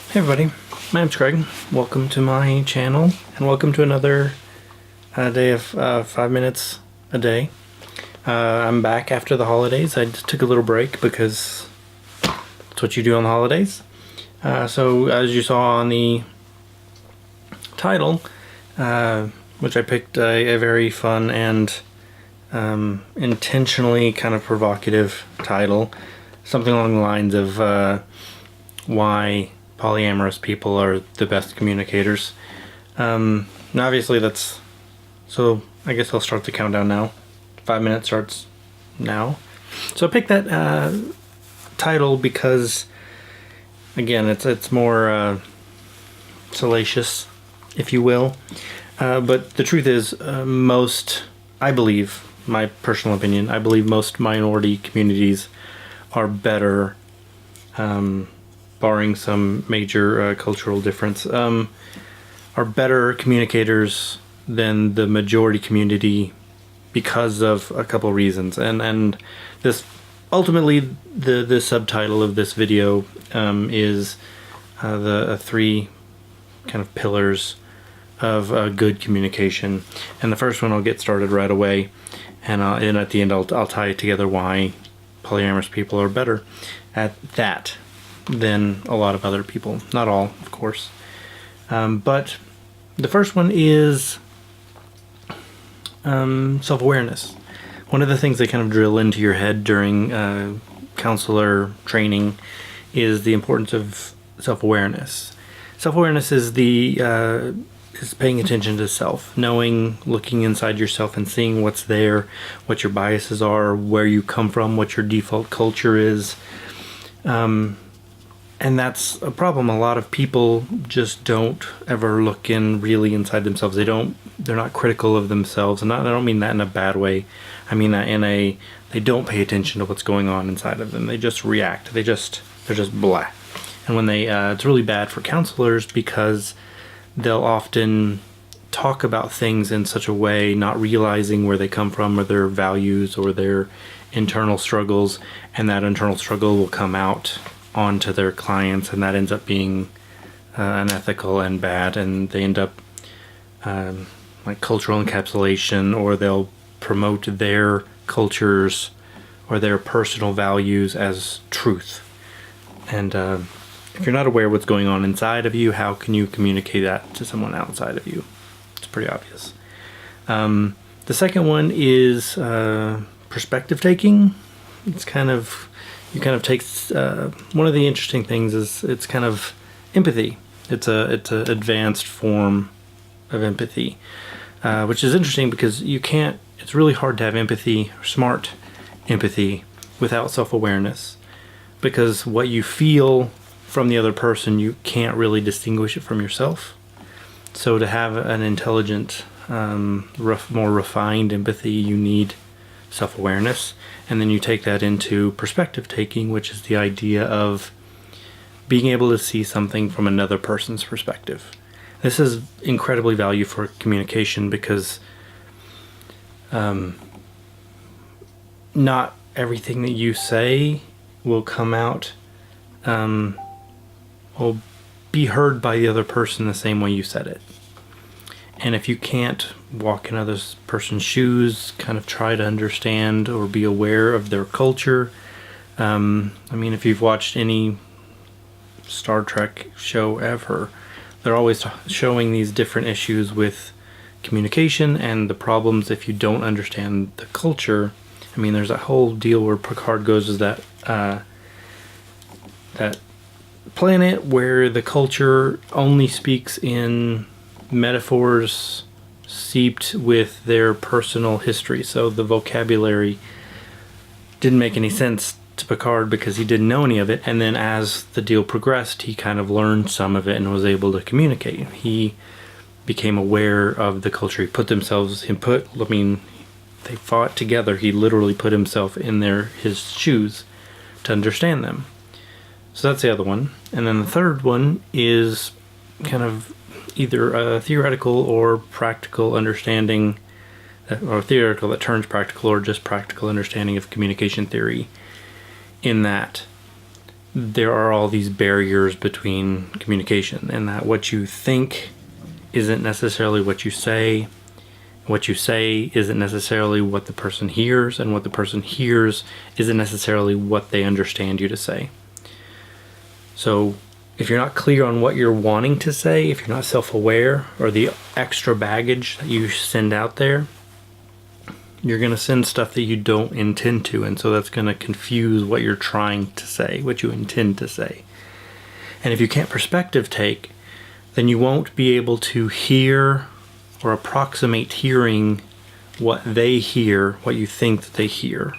Hey everybody, my name's Craig. Welcome to my channel and welcome to another day of 5 minutes a day. I'm back after the holidays. I just took a little break because that's what you do on the holidays. So as you saw on the title, which I picked a very fun and intentionally kind of provocative title, something along the lines of why polyamorous people are the best communicators. Now obviously that's, so I guess I'll start the countdown now. 5 minutes starts now. So I picked that title because, again, it's more salacious, if you will. But the truth is, I believe, my personal opinion, I believe most minority communities are better, barring some major cultural difference, are better communicators than the majority community because of a couple reasons. And this ultimately, the subtitle of this video is the three kind of pillars of good communication. And the first one I'll get started right away, and at the end I'll tie it together why polyamorous people are better at that than a lot of other people. Not all, of course. But the first one is self-awareness. One of the things they kind of drill into your head during counselor training is the importance of self-awareness. Self-awareness is is paying attention to self, knowing, looking inside yourself and seeing what's there, what your biases are, where you come from, what your default culture is. And that's a problem. A lot of people just don't ever look really inside themselves. They're not critical of themselves. And I don't mean that in a bad way. I mean that they don't pay attention to what's going on inside of them. They just react. They're just blah. And when it's really bad for counselors because they'll often talk about things in such a way, not realizing where they come from or their values or their internal struggles, and that internal struggle will come out onto their clients, and that ends up being unethical and bad, and they end up like cultural encapsulation, or they'll promote their cultures or their personal values as truth. And if you're not aware of what's going on inside of you, how can you communicate that to someone outside of you? It's pretty obvious. The second one is perspective taking. It's kind of takes one of the interesting things is it's kind of empathy. It's an advanced form of empathy, which is interesting because it's really hard to have empathy, smart empathy, without self-awareness, because what you feel from the other person, you can't really distinguish it from yourself. So to have an intelligent, more refined empathy, you need self-awareness. And then you take that into perspective taking, which is the idea of being able to see something from another person's perspective. This is incredibly valuable for communication because not everything that you say will come out, will be heard by the other person the same way you said it. And if you can't walk in another person's shoes, kind of try to understand or be aware of their culture. I mean, if you've watched any Star Trek show ever, they're always showing these different issues with communication and the problems if you don't understand the culture. I mean, there's a whole deal where Picard goes to that planet where the culture only speaks in metaphors seeped with their personal history, so the vocabulary didn't make any sense to Picard because he didn't know any of it. And then as the deal progressed, he kind of learned some of it and was able to communicate. He became aware of the culture. He put they fought together. He literally put himself in his shoes to understand them. So that's the other one. And then the third one is kind of either a theoretical or practical understanding, or theoretical that turns practical, or just practical understanding of communication theory, in that there are all these barriers between communication, and that what you think isn't necessarily what you say. What you say isn't necessarily what the person hears, and what the person hears isn't necessarily what they understand you to say. So if you're not clear on what you're wanting to say, if you're not self-aware, or the extra baggage that you send out there, you're going to send stuff that you don't intend to, and so that's going to confuse what you're trying to say, what you intend to say. And if you can't perspective take, then you won't be able to hear or approximate hearing what they hear, what you think that they hear.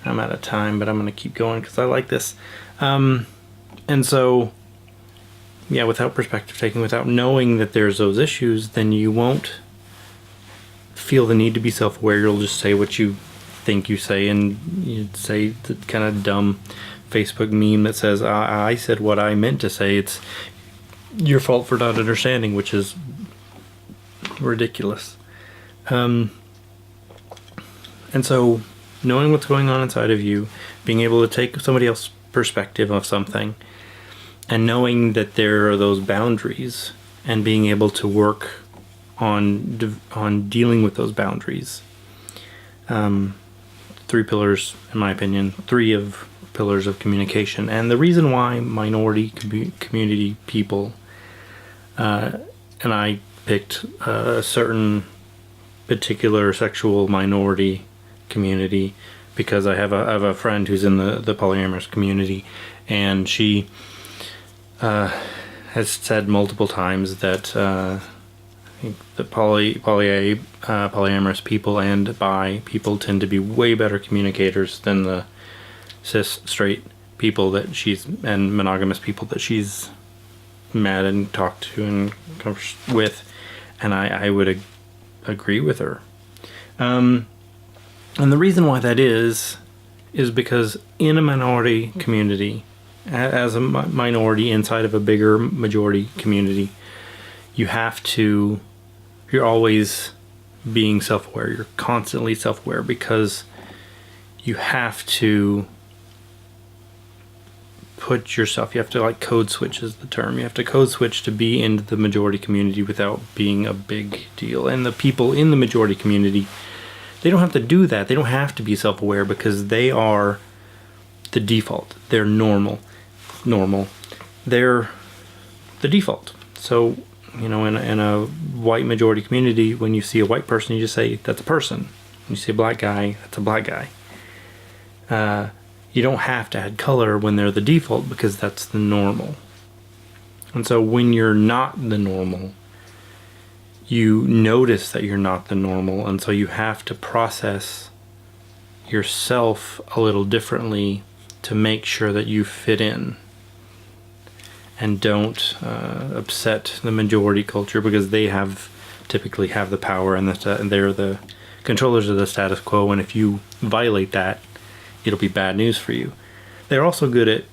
I'm out of time, but I'm going to keep going because I like this. And so, yeah, without perspective taking, without knowing that there's those issues, then you won't feel the need to be self-aware. You'll just say what you think you say, and you'd say the kind of dumb Facebook meme that says, I said what I meant to say. It's your fault for not understanding, which is ridiculous. And so knowing what's going on inside of you, being able to take somebody else's perspective of something, and knowing that there are those boundaries, and being able to work on dealing with those boundaries. 3 pillars, in my opinion, 3 of pillars of communication. And the reason why minority community people, and I picked a certain particular sexual minority community because I have a friend who's in the polyamorous community, and she has said multiple times that the polyamorous people and bi people tend to be way better communicators than the cis straight people that and monogamous people that she's met and talked to and conversed with, and I would agree with her. And the reason why that is because in a minority community, as a minority inside of a bigger majority community, you're always being self-aware. You're constantly self-aware because you have to you have to like code switch is the term. You have to code switch to be in the majority community without being a big deal. And the people in the majority community, they don't have to do that. They don't have to be self-aware because they are the default. They're normal. They're the default. So, in a white majority community, when you see a white person, you just say, that's a person. When you see a black guy, that's a black guy. You don't have to add color when they're the default because that's the normal. And so when you're not the normal, you notice that you're not the normal, and so you have to process yourself a little differently to make sure that you fit in and don't upset the majority culture, because they typically have the power and they're the controllers of the status quo, and if you violate that, it'll be bad news for you. They're also good at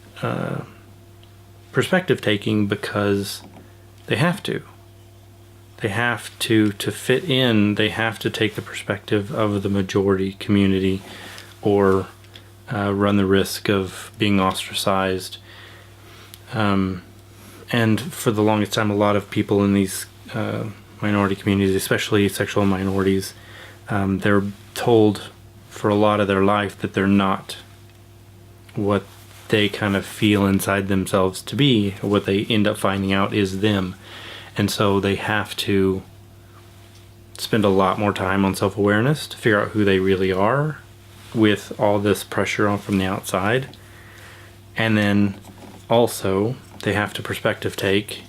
perspective taking because they have to. They have to fit in, they have to take the perspective of the majority community or run the risk of being ostracized. And for the longest time, a lot of people in these minority communities, especially sexual minorities, they're told for a lot of their life that they're not what they kind of feel inside themselves to be, or what they end up finding out is them. And so they have to spend a lot more time on self-awareness to figure out who they really are with all this pressure on from the outside. And then also they have to perspective take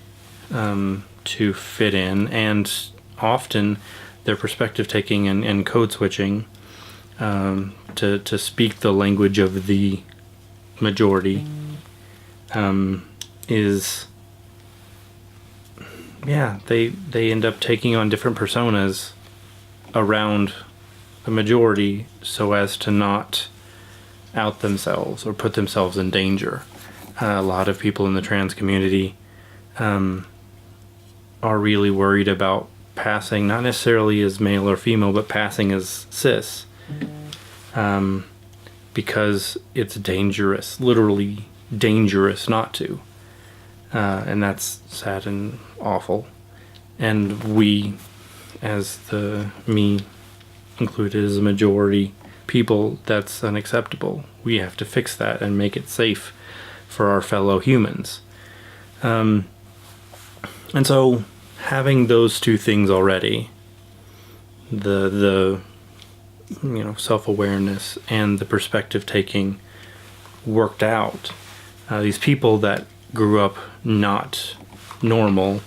to fit in, and often their perspective taking and code switching to speak the language of the majority is, they end up taking on different personas around the majority so as to not out themselves or put themselves in danger. A lot of people in the trans community are really worried about passing, not necessarily as male or female, but passing as cis. because it's dangerous, literally dangerous not to. And that's sad and awful. And we, as me included as a majority people, that's unacceptable. We have to fix that and make it safe for our fellow humans. And so having those two things already, the self-awareness and the perspective taking worked out, these people that grew up not normal,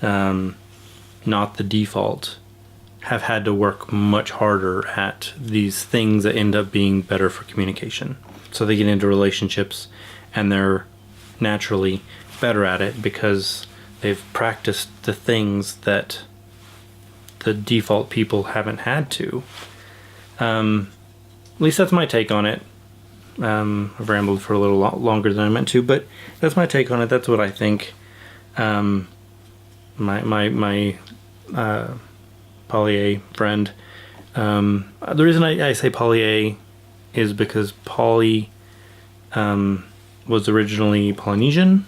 not the default, have had to work much harder at these things that end up being better for communication. So they get into relationships and they're naturally better at it because they've practiced the things that the default people haven't had to. At least that's my take on it. I've rambled for a little longer than I meant to, but that's my take on it. That's what I think. My poly-A friend. The reason I say poly-A is because poly was originally Polynesian,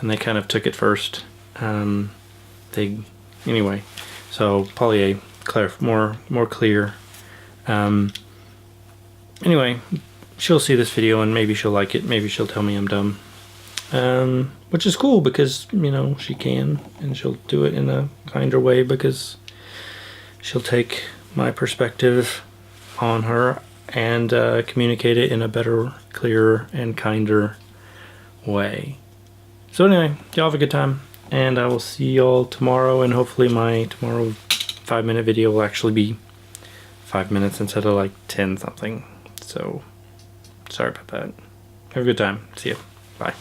and they kind of took it first. Anyway, so poly-A, more clear. Anyway, she'll see this video and maybe she'll like it. Maybe she'll tell me I'm dumb. Which is cool because, she can, and she'll do it in a kinder way because she'll take my perspective on her and communicate it in a better, clearer, and kinder way. So anyway, y'all have a good time, and I will see y'all tomorrow, and hopefully my tomorrow 5-minute video will actually be 5 minutes instead of like 10 something. So sorry about that. Have a good time. See ya. Bye.